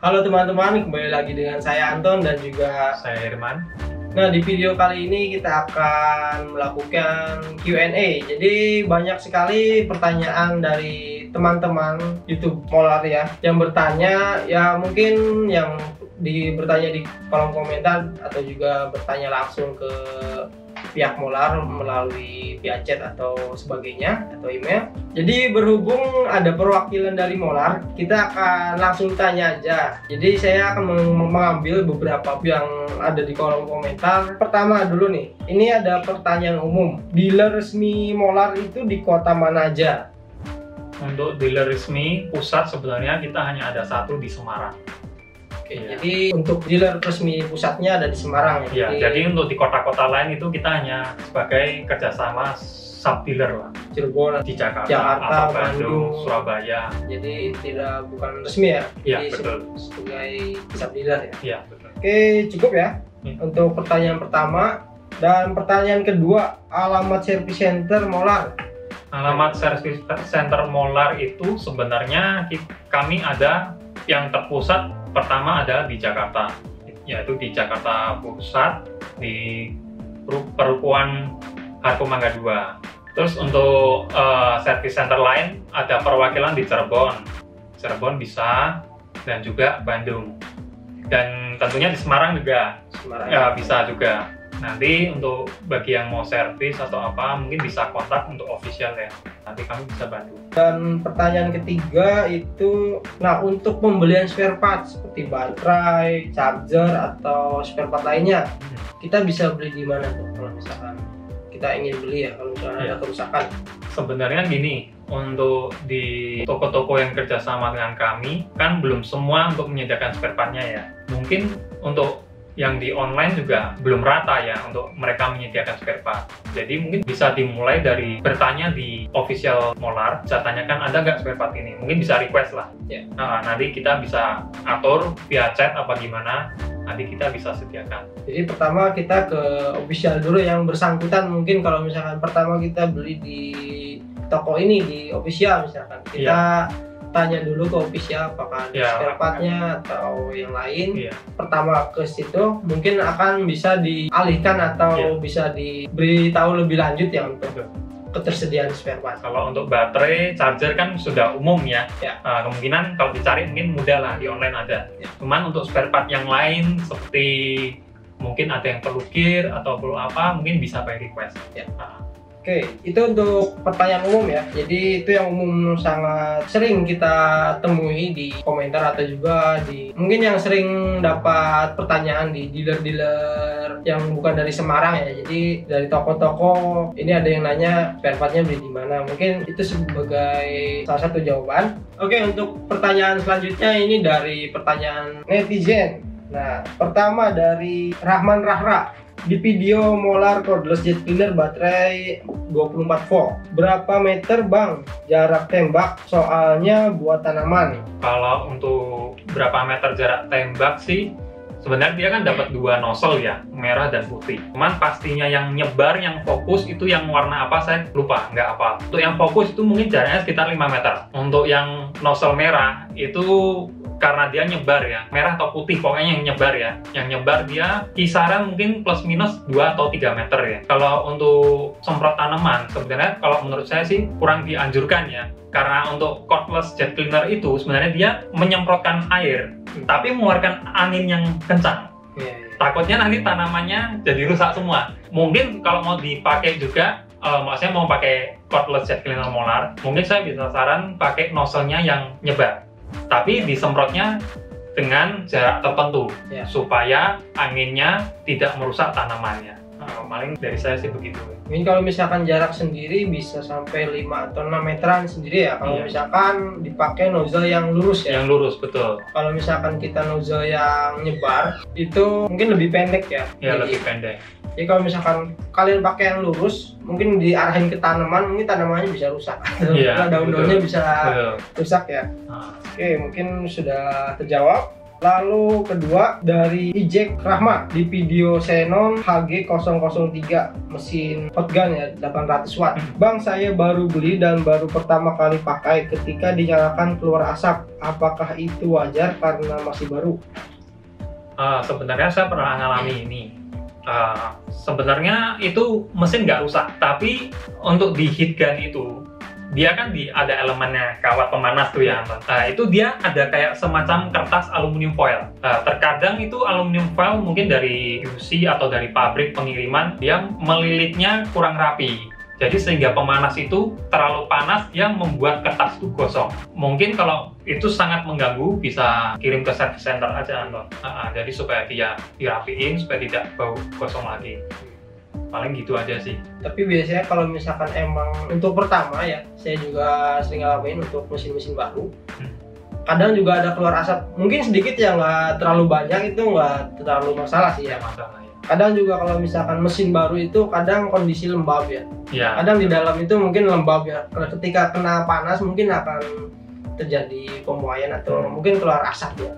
Halo teman-teman, kembali lagi dengan saya Anton dan juga saya Herman. Nah, di video kali ini kita akan melakukan Q&A. Jadi banyak sekali pertanyaan dari teman-teman YouTube Molar ya, yang bertanya ya, mungkin yang bertanya di kolom komentar atau juga bertanya langsung ke pihak Molar melalui via chat atau sebagainya atau email. Jadi berhubung ada perwakilan dari Molar, kita akan langsung tanya aja. Jadi saya akan mengambil beberapa yang ada di kolom komentar. Pertama dulu nih, ini ada pertanyaan umum. Dealer resmi Molar itu di kota mana aja? Untuk dealer resmi pusat sebenarnya kita hanya ada satu di Semarang. Oke, jadi untuk dealer resmi pusatnya ada di Semarang ya. Jadi untuk di kota-kota lain itu kita hanya sebagai kerjasama sub dealer lah. Cirebon, di Jakarta, atau Bandung, Surabaya. Jadi bukan resmi ya? Iya, jadi betul. Sebagai sub dealer ya? Iya, betul. Oke, cukup ya untuk pertanyaan pertama. Dan pertanyaan kedua, alamat service center Molar. Alamat service center Molar itu sebenarnya kami ada yang terpusat. Pertama adalah di Jakarta, yaitu di Jakarta Pusat, di Perukuan Harko Mangga 2. Terus untuk service center lain ada perwakilan di Cirebon bisa, dan juga Bandung. Dan tentunya di Semarang juga, ya, bisa juga. Nanti untuk bagi yang mau servis atau apa, mungkin bisa kontak untuk official ya. Nanti kami bisa bantu. Dan pertanyaan ketiga itu, nah untuk pembelian spare part seperti baterai, charger atau spare part lainnya, kita bisa beli di mana tuh kalau misalkan kita ingin beli ya, kalau misalkan ada kerusakan? Sebenarnya gini, untuk di toko-toko yang kerjasama dengan kami, kan belum semua untuk menyediakan spare partnya ya. Mungkin untuk yang di online juga belum rata ya untuk mereka menyediakan spare part. Jadi mungkin bisa dimulai dari bertanya di official Molar, bisa tanyakan ada nggak spare part ini, mungkin bisa request lah. Nah, nanti kita bisa atur via chat apa gimana, nanti kita bisa sediakan. Jadi pertama kita ke official dulu yang bersangkutan. Mungkin kalau misalkan pertama kita beli di toko ini, di official misalkan, kita tanya dulu ke official apakah ada spare partnya atau yang lain. Pertama ke situ mungkin akan bisa dialihkan atau bisa diberitahu lebih lanjut ya untuk ketersediaan spare part. Kalau untuk baterai, charger kan sudah umum ya. Kemungkinan kalau dicari mungkin mudah lah, di online ada. Cuman untuk spare part yang lain seperti mungkin ada yang perlu gear atau perlu apa, mungkin bisa by request. Oke, itu untuk pertanyaan umum ya. Jadi itu yang umum sangat sering kita temui di komentar atau juga mungkin yang sering dapat pertanyaan di dealer-dealer yang bukan dari Semarang ya. Jadi dari toko-toko ini ada yang nanya spare partnya beli di mana. Mungkin itu sebagai salah satu jawaban. Oke, untuk pertanyaan selanjutnya ini dari pertanyaan netizen. Nah, pertama dari Rahman Rahra. Di video Molar cordless jet cleaner baterai 24 volt, berapa meter bang jarak tembak soalnya buat tanaman? Kalau untuk berapa meter jarak tembak sih, sebenarnya dia kan dapat dua nozzle ya, merah dan putih. Cuman pastinya yang nyebar, yang fokus itu yang warna apa saya lupa, nggak apa. Untuk yang fokus itu mungkin jaraknya sekitar 5 meter. Untuk yang nozzle merah itu karena dia nyebar ya, merah atau putih pokoknya yang nyebar ya. Yang nyebar dia kisaran mungkin plus minus 2 atau 3 meter ya. Kalau untuk semprot tanaman sebenarnya kalau menurut saya sih kurang dianjurkan ya. Karena untuk cordless jet cleaner itu sebenarnya dia menyemprotkan air, tapi mengeluarkan angin yang kencang. Takutnya nanti tanamannya jadi rusak semua. Mungkin kalau mau dipakai juga, maksudnya mau pakai cordless jet cleaner Molar, mungkin saya bisa saran pakai nozzle-nya yang nyebar. Tapi disemprotnya dengan jarak tertentu supaya anginnya tidak merusak tanamannya. Paling dari saya sih begitu. Mungkin kalau misalkan jarak sendiri bisa sampai 5 atau 6 meteran sendiri ya. Kalau misalkan dipakai nozzle yang lurus ya. Yang lurus, betul. Kalau misalkan kita nozzle yang nyebar itu mungkin lebih pendek ya. Lebih pendek. Jadi kalau misalkan kalian pakai yang lurus, mungkin diarahin ke tanaman, mungkin tanamannya bisa rusak. Daun-daunnya bisa rusak ya. Oke, mungkin sudah terjawab. Lalu kedua dari Ijek Rahma di video Xenon HG003 mesin hotgun ya 800 watt. Bang, saya baru beli dan baru pertama kali pakai. Ketika dinyalakan keluar asap, apakah itu wajar karena masih baru? Sebenarnya saya pernah mengalami ini. Sebenarnya itu mesin nggak rusak, tapi untuk di heat gun itu dia kan ada elemennya kawat pemanas tuh ya. Itu dia ada kayak semacam kertas aluminium foil. Terkadang itu aluminium foil mungkin dari QC atau dari pabrik pengiriman dia melilitnya kurang rapi. Jadi sehingga pemanas itu terlalu panas yang membuat kertas itu gosong. Mungkin kalau itu sangat mengganggu bisa kirim ke service center aja, Anton. Jadi supaya dia dirapiin supaya tidak bau gosong lagi. Paling gitu aja sih. Tapi biasanya kalau misalkan emang untuk pertama ya, saya juga sering ngalamin untuk mesin-mesin baru. Kadang juga ada keluar asap, mungkin sedikit ya, nggak terlalu banyak, itu nggak terlalu masalah sih ya. Kadang juga kalau misalkan mesin baru itu kadang kondisi lembab ya. Kadang di dalam itu mungkin lembab ya. Ketika kena panas mungkin akan terjadi pemuaian atau mungkin keluar asap ya.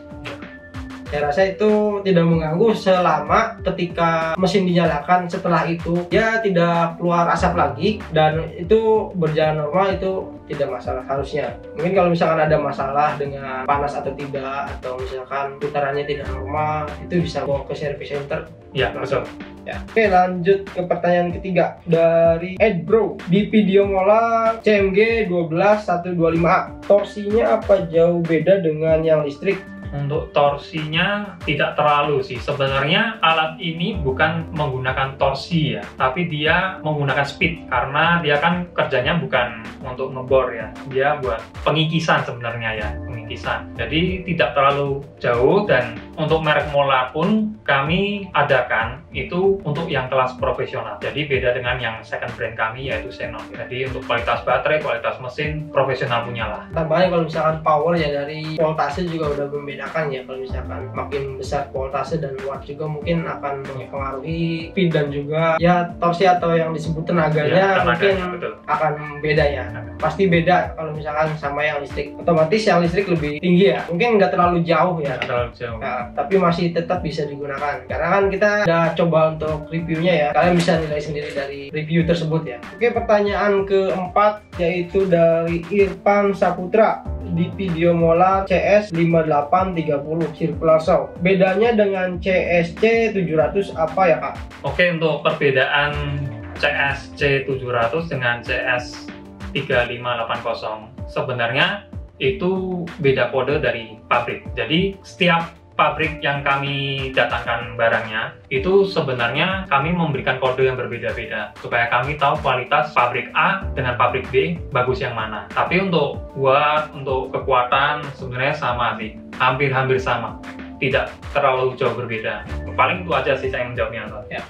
Saya rasa itu tidak mengganggu selama ketika mesin dinyalakan, setelah itu dia tidak keluar asap lagi dan itu berjalan normal, itu tidak masalah harusnya. Mungkin kalau misalkan ada masalah dengan panas atau tidak, atau misalkan putarannya tidak normal, itu bisa bawa ke service center. Ya, betul. Ya. Oke, lanjut ke pertanyaan ketiga dari Ed Bro di video mola CMG 12125A. Torsinya apa jauh beda dengan yang listrik? Untuk torsinya tidak terlalu sih. Sebenarnya alat ini bukan menggunakan torsi ya, tapi dia menggunakan speed karena dia kan kerjanya bukan untuk ngebor ya. Dia buat pengikisan sebenarnya ya, pengikisan. Jadi tidak terlalu jauh, dan untuk merek Mola pun kami adakan itu untuk yang kelas profesional. Jadi beda dengan yang second brand kami yaitu Xenon. Jadi untuk kualitas baterai, kualitas mesin profesional punya lah. Tambahnya kalau misalkan power ya dari voltase juga udah membedakan ya. Kalau misalkan makin besar voltase dan watt juga mungkin akan mempengaruhi speed dan juga ya torsi atau yang disebut tenaganya, mungkin betul, akan beda ya. Pasti beda kalau misalkan sama yang listrik. Otomatis yang listrik lebih tinggi ya. Mungkin nggak terlalu jauh ya. Terlalu jauh. Nah, tapi masih tetap bisa digunakan. Karena kan kita udah coba untuk reviewnya ya. Kalian bisa nilai sendiri dari review tersebut ya. Oke, pertanyaan keempat yaitu dari Irfan Saputra di video molar CS5830 circular saw. Bedanya dengan CSC 700 apa ya, Kak? Oke, untuk perbedaan CSC 700 dengan CS 3580 sebenarnya itu beda kode dari pabrik. Jadi setiap pabrik yang kami datangkan barangnya itu sebenarnya kami memberikan kode yang berbeda-beda supaya kami tahu kualitas pabrik A dengan pabrik B bagus yang mana. Tapi untuk watt, untuk kekuatan sebenarnya sama sih, hampir sama, tidak terlalu jauh berbeda. Paling itu aja sih saya menjawabnya. Ya.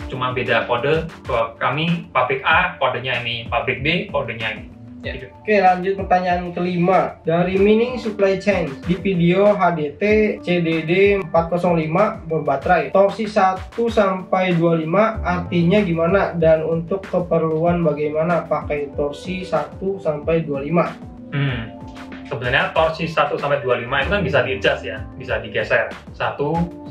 Cuma beda kode. Kami pabrik A kodenya ini, pabrik B kodenya ini. Ya. Oke, lanjut pertanyaan kelima dari Mining Supply Chain di video HDT CDD 405 berbaterai torsi 1-25 artinya gimana, dan untuk keperluan bagaimana pakai torsi 1-25? Sebenarnya torsi 1-25 itu kan bisa di-adjust ya, bisa digeser 1-25.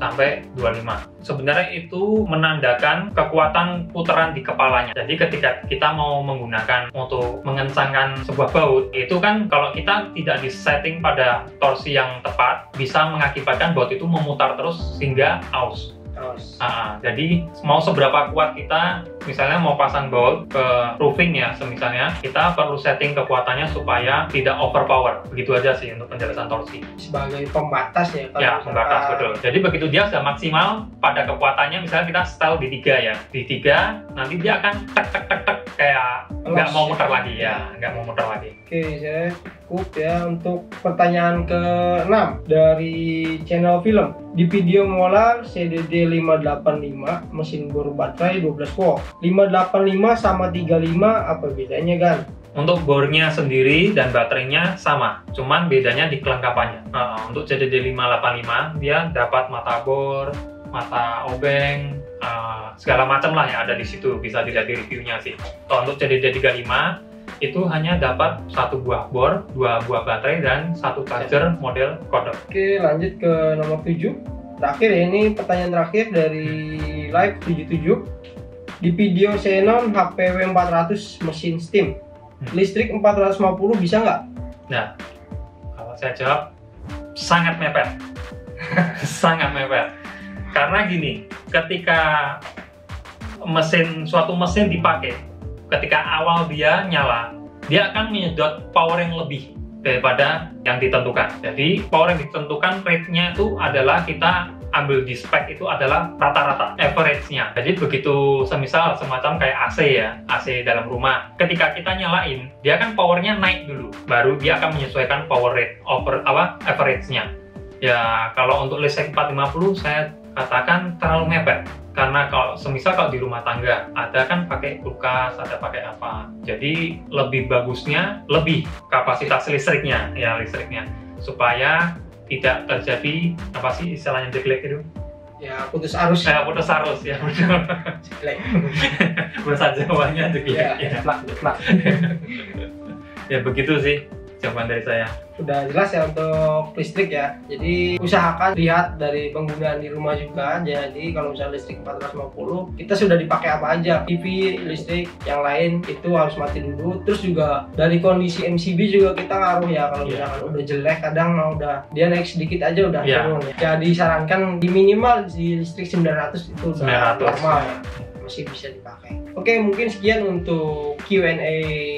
Sebenarnya itu menandakan kekuatan putaran di kepalanya. Jadi ketika kita mau menggunakan untuk mengencangkan sebuah baut, itu kan kalau kita tidak disetting pada torsi yang tepat, bisa mengakibatkan baut itu memutar terus sehingga aus. Jadi mau seberapa kuat kita misalnya mau pasang baut ke roofing ya, semisalnya kita perlu setting kekuatannya supaya tidak overpower. Begitu aja sih untuk penjelasan torsi. Sebagai pembatas ya? Ya, pembatas, betul. Jadi begitu dia sudah maksimal pada kekuatannya, misalnya kita setel di 3 ya, di 3 nanti dia akan tek kayak nggak mau muter lagi ya, nggak mau muter lagi. Oke, saya cukup ya untuk pertanyaan ke-6 dari channel film di video molar CDD 585 mesin bor baterai 12 volt. 585 sama 35 apa bedanya, Gan? Untuk bornya sendiri dan baterainya sama, cuman bedanya di kelengkapannya. Untuk CDD 585 dia dapat mata bor, mata obeng, segala macam lah yang ada di situ, bisa dilihat di reviewnya sih. Untuk CDD 35 itu hanya dapat 1 buah bor, 2 buah baterai, dan 1 charger model kodok. Oke, lanjut ke nomor 7. Terakhir ya, ini pertanyaan terakhir dari Live 77. Di video Xenon HPW 400 mesin steam, listrik 450 bisa nggak? Nah, kalau saya jawab, sangat mepet. Sangat mepet. Karena gini, ketika suatu mesin dipakai, ketika awal dia nyala, dia akan menyedot power yang lebih daripada yang ditentukan. Jadi power yang ditentukan rate-nya itu adalah kita ambil di spek itu adalah rata-rata average-nya. Jadi begitu semisal semacam kayak AC ya, AC dalam rumah. Ketika kita nyalain, dia kan powernya naik dulu, baru dia akan menyesuaikan power rate average-nya. Ya kalau untuk listrik 450 saya katakan terlalu mepet. Karena kalau semisal kalau di rumah tangga ada kan pakai kulkas, ada pakai apa. Jadi lebih bagusnya lebih kapasitas listriknya supaya tidak terjadi apa sih istilahnya jeglek itu? Ya putus arus. Putus arus ya betul. Jeglek. Bahasa Jawanya jeglek. Ya. Ya begitu sih jawaban dari saya. Sudah jelas ya untuk listrik ya. Jadi usahakan lihat dari penggunaan di rumah juga. Jadi kalau misalnya listrik 450, kita sudah dipakai apa aja. TV, listrik, yang lain itu harus mati dulu. Terus juga dari kondisi MCB juga kita ngaruh ya. Kalau misalkan udah jelek, kadang udah dia naik sedikit aja udah turun ya. Jadi disarankan di minimal di listrik 900 itu udah normal ya. Masih bisa dipakai. Oke, mungkin sekian untuk Q&A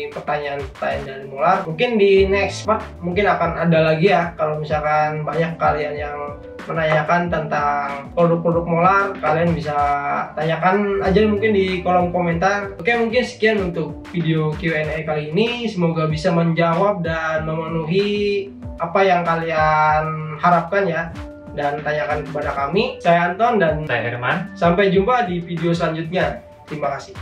pertanyaan-pertanyaan dari Molar. Mungkin di next part mungkin akan ada lagi ya. Kalau misalkan banyak kalian yang menanyakan tentang produk-produk Molar, kalian bisa tanyakan aja mungkin di kolom komentar. Oke, mungkin sekian untuk video Q&A kali ini. Semoga bisa menjawab dan memenuhi apa yang kalian harapkan ya, dan tanyakan kepada kami. Saya Anton dan saya Herman. Sampai jumpa di video selanjutnya. Terima kasih.